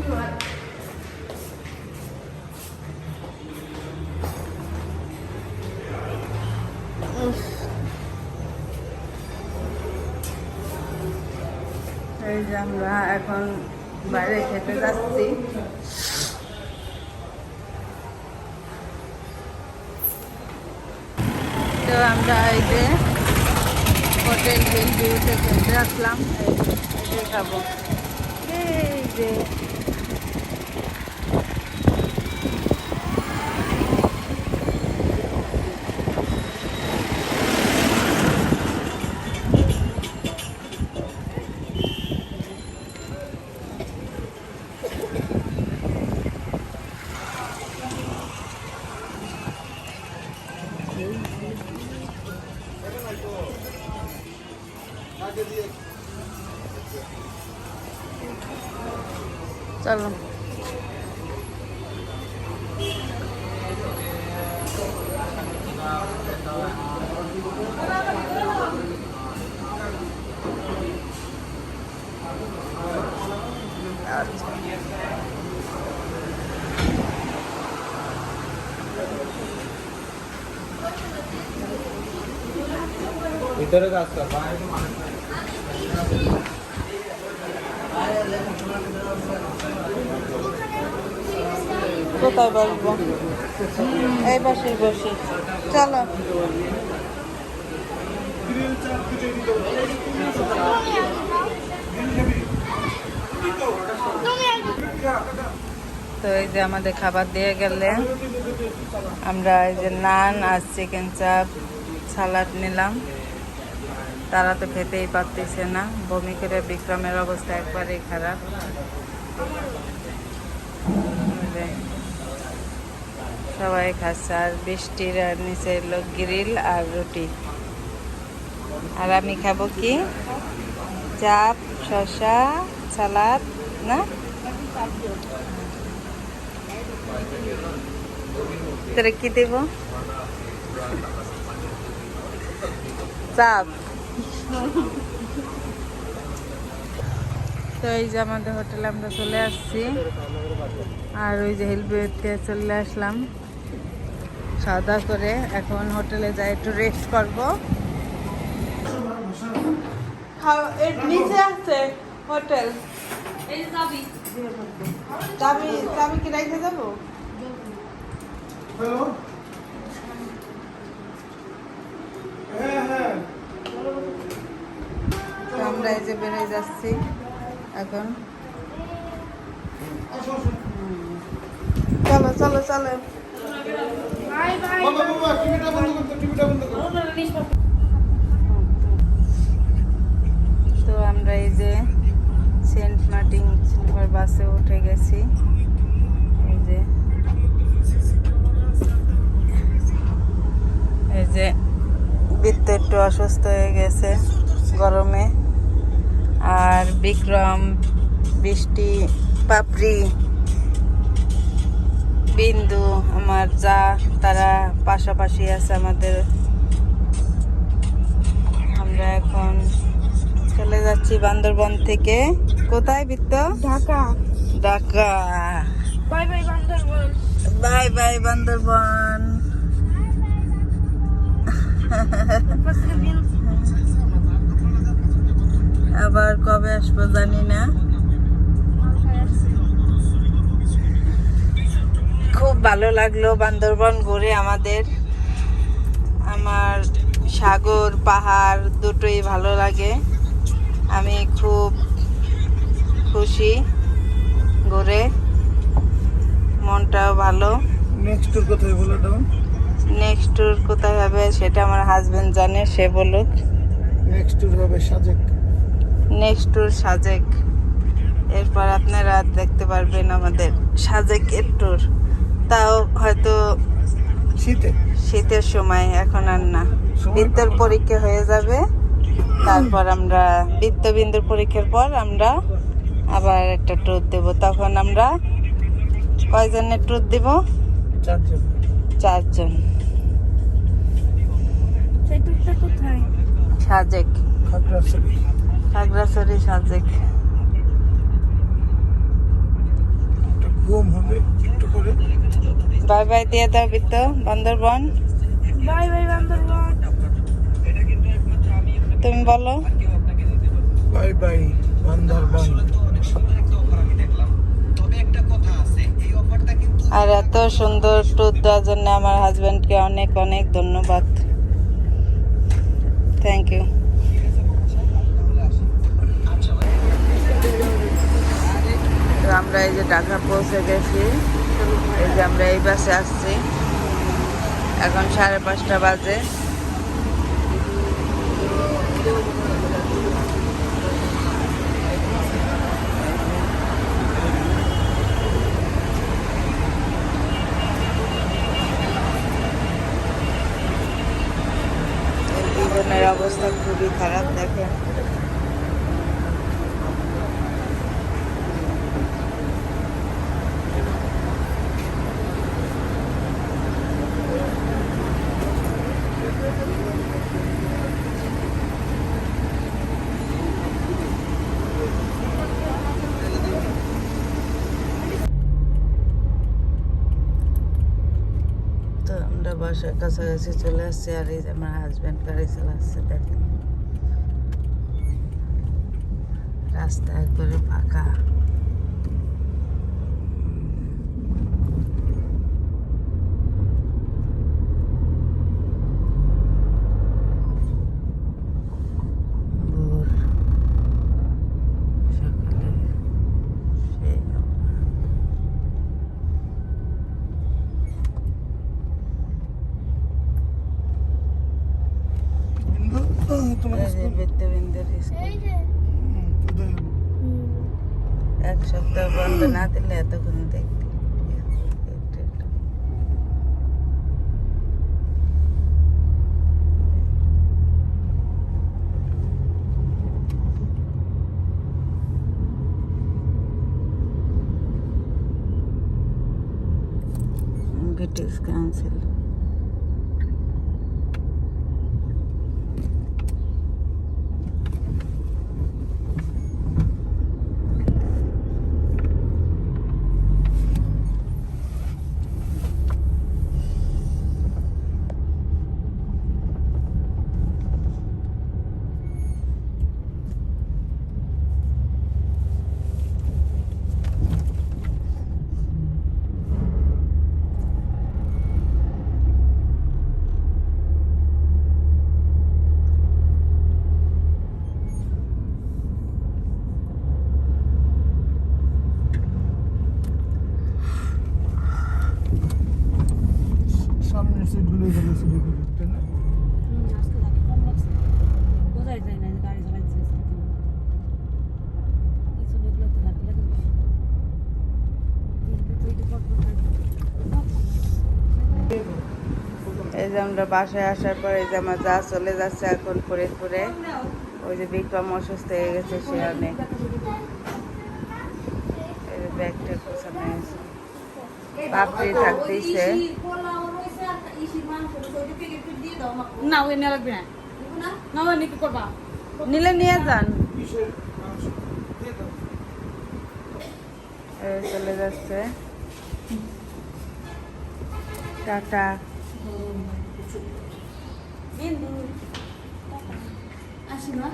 এই যে আমরা এখন বাইরে খেতে যাচ্ছি। তো আমরা এই যে হোটেল হিল ভিউতে খেতে আসলাম, এই খাবো। এই যে চলো। ভিতরে কাজ কর। কোথায় বসবো? এই পাশে বসি, চলো। তো এই যে আমাদের খাবার দিয়ে গেলে আমরা এই যে নান আর চিকেন চাপ সালাড নিলাম। তারা তো খেতেই পারতেছে না, বমি করে বিক্রমের অবস্থা একবারেই খারাপ। সবাই খাচ্ছে, আর বৃষ্টির আর নিচে এলো গ্রিল আর রুটি। আর আমি খাবো কি? চাপ, শসা, সালাদ। না তোরে কি দেব? চাপ। তো এই যে আমাদের হোটেলে আমরা চলে আসছি, আর ওই যে হিলভিউতে চলে আসলাম খাওয়া দাওয়া করে। এখন হোটেলে যাই, একটু রেস্ট করবো। নিচে আছে হোটেল। চাবি কি রেখে যাবো? আমরা এই যে বেড়ে যাচ্ছি এখন। চলো চলো চলো। তো আমরা এই যে সেন্ট মার্টিন স্লিপার বাসে উঠে গেছি। এই যে বৃত্ত একটু অসুস্থ হয়ে গেছে গরমে, আর বিক্রম, বৃষ্টি, পাপড়ি, বিন্দু, আমার যা, তারা পাশাপাশি আছে আমাদের। আমরা এখন চলে যাচ্ছি বান্দরবন থেকে। কোথায় বৃত্ত? Dhaka. Dhaka. Bye bye Bandarban. Bye bye Bandarban. আবার কবে আসবো জানি না। খুব ভালো লাগলো বান্দরবন ঘুরে আমাদের। আমার সাগর পাহাড় দুটোই ভালো লাগে। আমি খুব খুশি ঘুরে, মনটাও ভালো। নেক্সট ট্যুর কোথায় বলো তো? নেক্সট ট্যুর কোথায় হবে সেটা আমার হাজবেন্ড জানে, সে বলুক। নেক্সট ট্যুর হবে সাজেক। Next tour Sajek. এরপর আপনারা দেখতে পারবেন আমাদের সাজেকের ট্যুর, তাও হয়তো শীতের সময়, এখন আর না। বৃত্তের পরীক্ষা হয়ে যাবে, তারপর আমরা বৃত্তবিন্দুর পরীক্ষার পর আমরা আবার একটা ট্যুর দেব। তখন আমরা কয়জনের ট্যুর দেব? 4 জন। কোথায়? সাজেক, খাগড়াছড়ি সাজেক। বাই বাই দিয়ে দাও বিত্ত বান্দরবন। Bye bye Bandarban. তুমি বলো। Bye bye Bandarban. আর এত সুন্দর ট্যুর দেওয়ার জন্য আমার হাজব্যান্ডকে অনেক অনেক ধন্যবাদ। Thank you. তো আমরা এই যে ঢাকা পৌঁছে গেছি। এই যে আমরা এই বাসে আসছি, এখন 5:30 বাজে। জীবনের অবস্থা খুবই খারাপ দেখেন। তো আমরা বাসার কাছাকাছি চলে আসছি, আর এই যে আমার হাজব্যান্ড গাড়ি চালাচ্ছে দেখেন। রাস্তা একবারে ফাঁকা। ভোর সকালে সেই তোমার এই যে বিন্দুবিন্দুর স্কুল। এই যে কোথায়? এক সপ্তাহ বন্ধ না দিলে এতক্ষণ দেখতে একটু একটু। British council. সামনের সিটগুলো ভালো ছিল তাই না? আজকে থাকি কম লাগছে বোঝাই যায় না যে গাড়ি চালাইছে পিছনে এগুলোতে থাকলে এই যে আমরা বাসায় আসার পর এই যে আমার যা চলে যাচ্ছে এখন ফরিদপুরে। ওই যে বিক্রম অসুস্থ হয়ে গেছে, সে অনেক এই যে ব্যাগটা গোছানো হয়েছে। পাপড়ি থাকতেইছে। না ওই নেওয়া লাগবে না না ওই নিয়ে কি করবা নিলে নিয়ে যান। কিসের মাংস? দিয়ে দাও। এই চলে যাচ্ছে। টাটা। আসি না